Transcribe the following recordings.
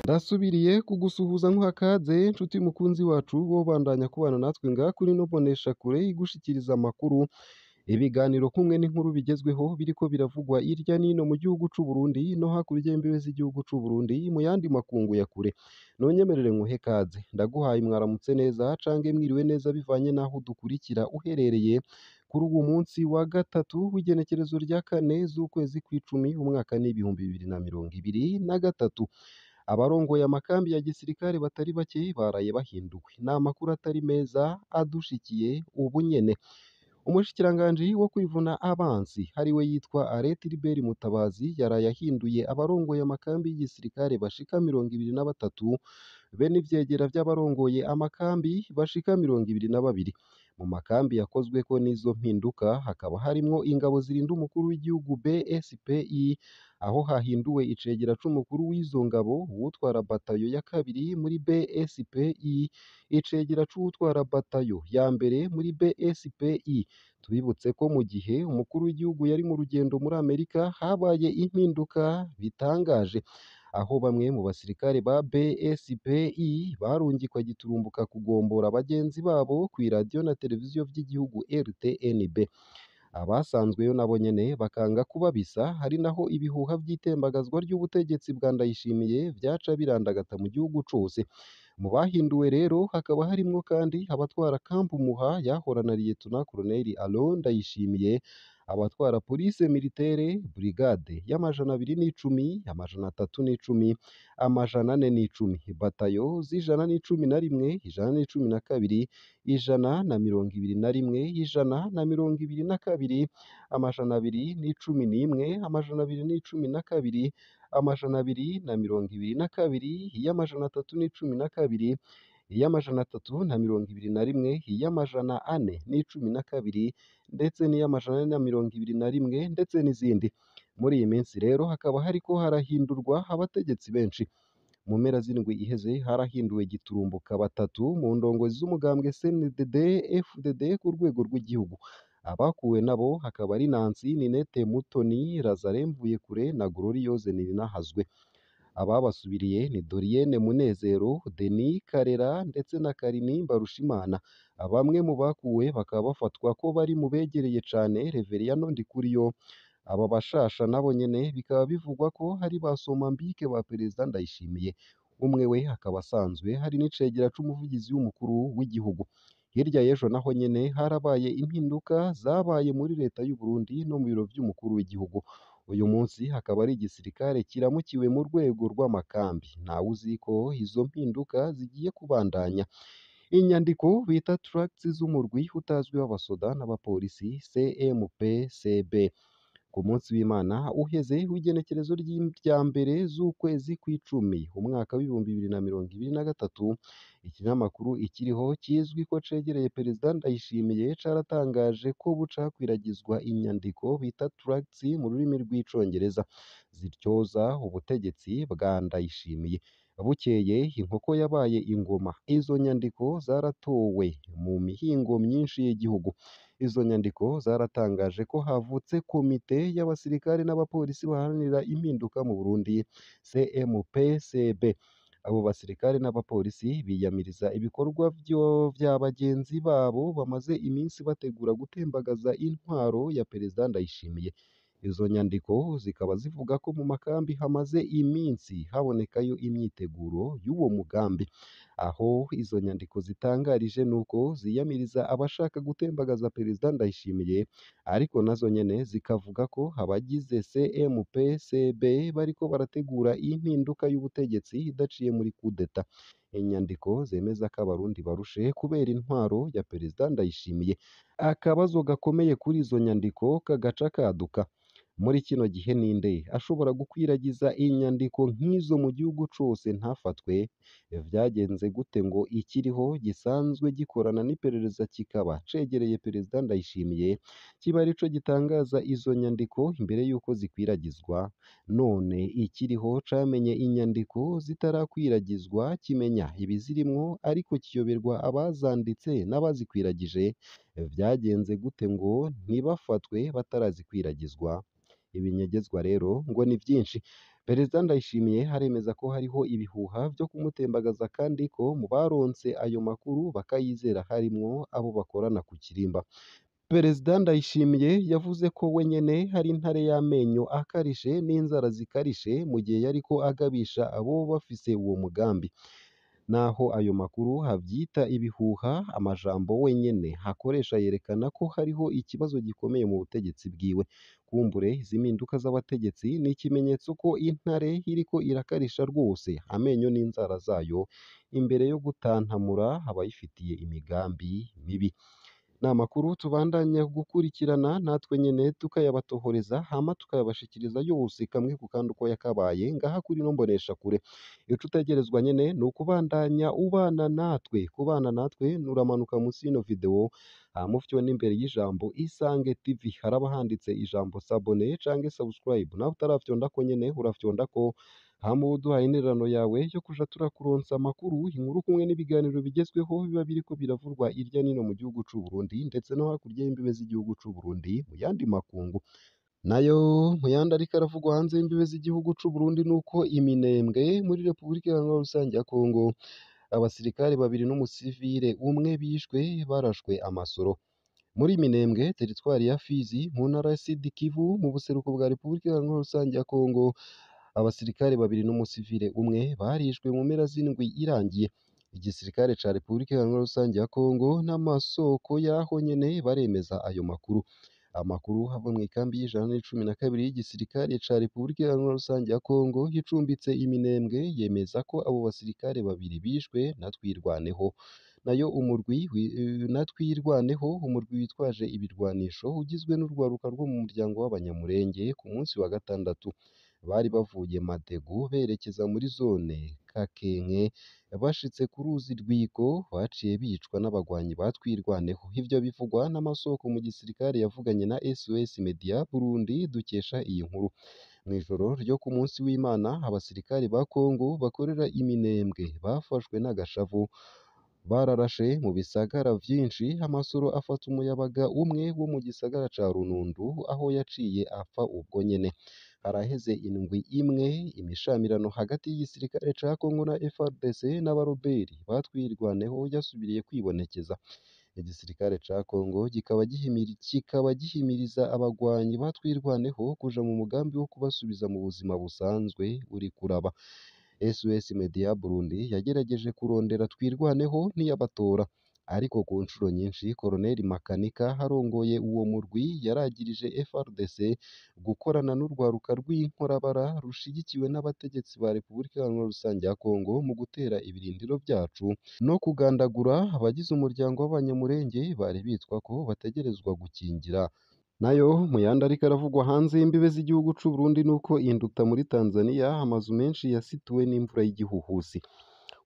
Ndasubiriye kugusuhuza nkuha ikaze nshuti mukunzi wacu wobandanya kubana natwe ngaha kuri ino mboneshakure igushikiriza amakuru, ibiganiro kumwe n'inkuru bigezweho biriko biravugwa irya nino mu gihugu c'Uburundi no hakurya y'imbibe z'igihugu c'Uburundi mu yandi makungu ya kure. Nonyemerere nkuhe ikaze, ndaguhaye mwaramutse neza cange mwiriwe neza bivanye n'aho udukurikira uherereye kuri uwu munsi wa gatatu w'igenekerezo rya kane z'ukwezi kw'icumi umwaka n'ibihumbi bibiri na mirongo ibiri na gatatu. Abarongoye amakambi ya gisirikare batari bake baraye bahinduwe. Ni amakuru atari meza adushikiye ubu nyene. Umushikiranganji wo kwivuna abansi ariwe yitwa Aret Libert Mutabazi yaraye ahinduye abarongoye amakambi y'igisirikare bashika 23 be n'ivyegera vy'abarongoye amakambi bashika 22. Mu makambi yakozweko n'izo mpinduka hakaba harimwo ingabo zirinda umukuru w'igihugu BSPI, aho hahinduwe icegera c'umukuru w'izo ngabo, uwutwara batayo ya kabiri muri BSPI, icegera c'uwutwara batayo ya mbere muri BSPI. Tubibutse ko mu gihe umukuru w'igihugu yari mu rugendo muri Amerika habaye impinduka bitangaje, aho bamwe mu basirikare ba BSPI barungikwa giturumbuka kugombora bagenzi babo kw'iradiyo na televiziyo vy'igihugu RTNB. Abasanzweyo nabo nyene bakanga kubabisa, hari naho ibihuha vy'itembagazwa ry'ubutegetsi bwa Ndayishimiye vyaca birandagata mu gihugu cose. Mu bahinduwe rero hakaba harimwo kandi abatwara kampu Muha yahorana Liyetona Koloneli Alain Ndayishimiye, abatwara police militaire brigade y'210, 310, 410, batayo z'111, 112, 121, 122, 211, 212, 222, iy'amajana 312, iy'amajana 412, ndetse n'iy'amajana 421 ndetse n'izindi. Muri iyi minsi rero hakaba hariko harahindurwa abategetsi benshi. Mu mpera z'indwi iheze harahinduwe giturumbuka batatu mu ndongozi z'umugambwe CNDD FDD ku rwego rw'igihugu. Abakuwe nabo hakaba ari Nancy Ninette Mutoni, Lazare Mvuyekure na Gloriose Nininahazwe. Ababasubiriye ni Dorienne Munezero, Denis Karera ndetse na Karini Mbarushimana. Bamwe mu bakuwe bakaba bafatwa ko bari mu begereye cane Reveriyano Ndikuriyo. Aba bashasha nabo nyene bikaba bivugwa ko hari ba Somambike ba Perezida Ndayishimiye. Umwe we akaba asanzwe hari n'icegera c'umuvugizi w'umukuru w'igihugu. Hirya y'ejo naho nyene harabaye impinduka zabaye muri leta y'u Burundi no mu biro vy'umukuru w'igihugu. Uyu munsi hakaba ari igisirikare kiramukiwe mu rwego rw'amakambi. Ntawuzi ko izo mpinduka zigiye kubandanya. Inyandiko bita tracts z'umurwi utazwi w'abasoda n'abapolisi CMPCB. Ku munsi w'Imana uheze w'igenekerezo rya mbere z'ukwezi kw'icumi umwaka w'ibihumbi 2023, ikinyamakuru ikiriho kizwi ko cegereye Perezida Ndayishimiye caratangaje ko buca hakwiragizwa inyandiko bita tracts mu rurimi rw'icongereza zityoza ubutegetsi bwa Ndayishimiye. Bukeye inkoko yabaye ingoma. Izo nyandiko zaratowe mu mihingo myinshi y'igihugu. Izo nyandiko zaratangaje ko havutse komite y'abasirikare n'abapolisi baharanira impinduka mu Burundi CMPCB. Abo basirikare n'abapolisi biyamiriza ibikorwa vya bagenzi babo bamaze iminsi bategura gutembagaza intwaro ya Perezida Ndayishimiye. Izo nyandiko zikaba zivuga ko mu makambi hamaze iminsi habonekayo imyiteguro y'uwo mugambi. Aho izo nyandiko zitangarije nuko ziyamiriza abashaka gutembagaza Perezida Ndayishimiye, ariko nazo nyene zikavuga ko abagize CMPCB bariko barategura impinduka y'ubutegetsi idaciye muri kudeta. Inyandiko zemeza ko abarundi barushe kubera intwaro ya Perezida Ndayishimiye. Akabazo gakomeye kuri izo nyandiko kagaca kaduka. Muri kino gihe ninde ashobora gukwiragiza inyandiko nk'izo mu gihugu cose ntafatwe? Vyagenze gute ngo ikiriho gisanzwe gikorana n'iperereza kikaba cegereye Perezida Ndayishimiye kiba arico gitangaza izo nyandiko imbere y'uko zikwiragizwa? None ikiriho camenye inyandiko zitarakwiragizwa kimenya ibizirimwo ariko kiyoberwa abazanditse n'abazikwiragije? Vyagenze gute ngo ntibafatwe batarazikwiragizwa? Ibinyegezwa rero ngo ni vyinshi. Perezida Ndayishimiye aremeza ko hariho ibihuha vyo kumutembagaza kandi ko mu baronse ayo makuru bakayizera harimwo abo bakorana ku kirimba. Perezida Ndayishimiye yavuze ko we nyene hari intare y'amenyo akarishe n'inzara zikarishe mu gihe yariko agabisha aboba bafise uwo mugambi. Naho ayo makuru havyita ibihuha, amajambo wenyene hakoresha yerekana ko hariho ikibazo gikomeye mu butegetsi bwiwe. Kumbure izi mpinduka z'abategetsi ni ikimenyetso ko intare iriko irakarisha rwose amenyo n'inzara zayo imbere yo gutantamura abayifitiye imigambi mibi. Ni amakuru tubandanya gukurikirana natwe nyene tukayabatohoreza hama tukayabashikiriza yose kamwe ku kandi uko yakabaye ngaha kuri ino mboneshakure. Ico utegerezwa nyene ni ukubandanya ubana natwe. Kubana natwe nuramanuka musi y'ino video hama ufyone imbere y'ijambo Isange TV haraba handitse ijambo s'abonner canke subscribe, nawe utaravyondako nyene urafyondako hama ube uduhaye intererano yawe yo kuja turakuronsa amakuru, inkuru kumwe n'ibiganiro bigezweho biba biriko biravurwa irya nino mu gihugu c'u Burundi ndetse no hakurya y'imbibe z'igihugu c'u Burundi mu yandi makungu. Nayo mu yandi ariko aravugwa hanze y'imbibe z'igihugu c'u Burundi nuko iminembwe muri Repubulika Iharanira Rusange ya Kongo abasirikare babiri n'umusivile umwe bishwe barashwe amasoro. Muri Minembwe teritwari ya Fizi mu ntara ya Sud Kivu mu buseruko bwa Repubulika Iharanira Rusange ya Kongo abasirikare babiri n'umusivile umwe barishwe mu mpera z'indwi irangiye. Igisirikare ca Repubulika Iharanira Rusange ya Kongo n'amasoko yaho nyene baremeza ayo makuru. Amakuru ava mw'ikambi y'112 y'igisirikare ca Repubulika Iharanira Rusange ya Kongo icumbitse Iminembwe yemeza ko abo basirikare babiri bishwe na Twirwaneho. Nayo umurwi witwaje ibirwanisho ugizwe n'urwaruka rwo mu muryango w'Abanyamulenge ku munsi wa gatandatu. Bari bavuye Madegu berekeza muri zone Kakenke, bashitse ku ruzi Rwiko baciye bicwa n'abagwanyi ba Twirwaneho. Ivyo bivugwa n'amasoko mu gisirikare yavuganye na SOS Media Burundi dukesha iyi nkuru. Mw'ijoro ryo ku munsi w'Imana abasirikare ba Kongo bakorera Iminembwe bafashwe n'agashavu. Bararashe mu bisagara vyinshi, amasoro afata umuyabaga umwe wo mu gisagara ca Runundu aho yaciye apfa ubwo nyene. Haraheze indwi imwe imishamirano hagati y'igisirikare ca Kongo na FARDC n'abaroberi ba Twirwaneho yasubiriye kwibonekeza. Igisirikare ca Kongo kikaba gihimiriza abagwanyi ba Twirwaneho kuja mu mugambi wo kubasubiza mu buzima busanzwe uri kuraba. SOS Media Burundi yagerageje kurondera Twirwaneho ntiyabatora, ariko ku ncuro nyinshi Colonel Makanika arongoye uwo murwi yaragirije FARDC gukorana n'urwaruka rw'inkorabara rushigikiwe n'abategetsi ba Repubulika Iharanira Rusange ya Kongo mu gutera ibirindiro vyacu no kugandagura abagize umuryango w'Abanyamulenge bari bitwa ko bategerezwa gukingira. Nayo mu yandi ariko aravugwa hanze y'imbibe z'igihugu c'u Burundi nuko induta muri Tanzania amazu menshi yasituwe n'imvura y'igihuhusi.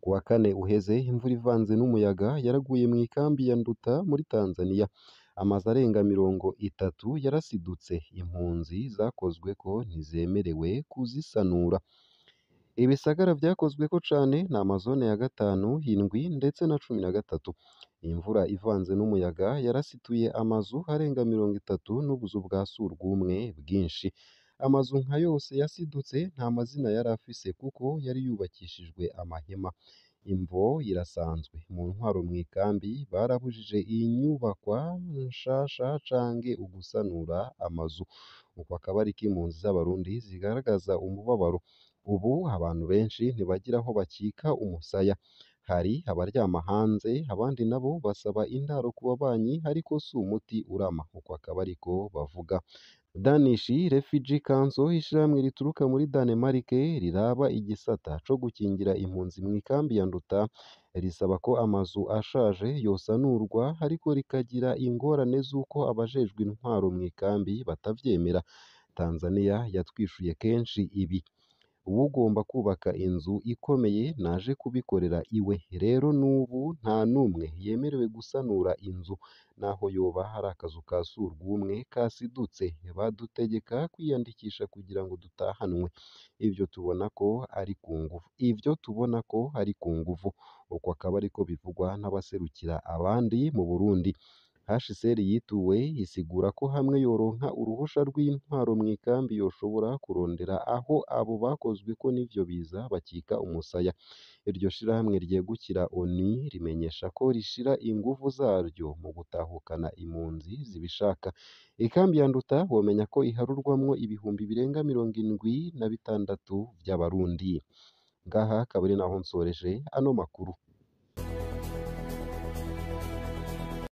Ku wa kane uheze imvura ivanze n'umuyaga yaraguye mu ikambi ya Nduta muri Tanzania. Amazu arenga 30 yarasidutse, impunzi zakozweko ntizemerewe kuzisanura. Ibisagara vyakozweko cane ni amazone ya 5, 7 ndetse na 13. Imvura ivanze n'umuyaga yarasituye amazu arenga 30 n'ubuzu bwa surwumwe bwinshi. Amazu nka yose yasidutse nta mazina yari afise kuko yari yubakishijwe amahema. Imvo irasanzwe. Mu ntwaro mw'ikambi barabujije iyi nyubakwa nshasha canke ugusanura amazu. Uko akaba ariko impunzi z'abarundi zigaragaza umubabaro. Ubu abantu benshi ntibagira aho bakika umusaya. Hari abaryama hanze, abandi nabo basaba indaro ku babanyi ariko si umuti urama. Uko akaba ariko bavuga. Danish Refugee Council, ishirahamwe rituruka muri Danemark riraba igisata co gukingira impunzi mw'ikambi ya Nduta, risaba ko amazu ashaje yosanurwa ariko rikagira ingorane z'uko abajejwe intwaro mw'ikambi batavyemera. Tanzania yatwishuye kenshi ibi. Uwugomba kubaka inzu ikomeye naje kubikorera iwe. Rero n'ubu nta n'umwe yemerewe gusanura inzu, naho yoba hari akazu ka surwumwe kasidutse. Badutegeka kwiyandikisha kugira ngo dutahanwe. Ivyo tubona ko ari ku nguvu. Uko akaba ariko bivugwa n'abaserukira abandi mu Burundi. HCR yituwe isigura ko hamwe yoronka uruhusha rw'intwaro mw'ikambi yoshobora kurondera aho abo bakozweko n'ivyo biza bakika umusaya. Iryo shirahamwe ryegukira ONU rimenyesha ko rishira inguvu zaryo mu gutahukana impunzi zibishaka. Ikambi ya Nduta womenya ko iharurwamwo ibihumbi birenga 76 vy'Abarundi. Ngaha akaba ari naho nsoreje ano makuru.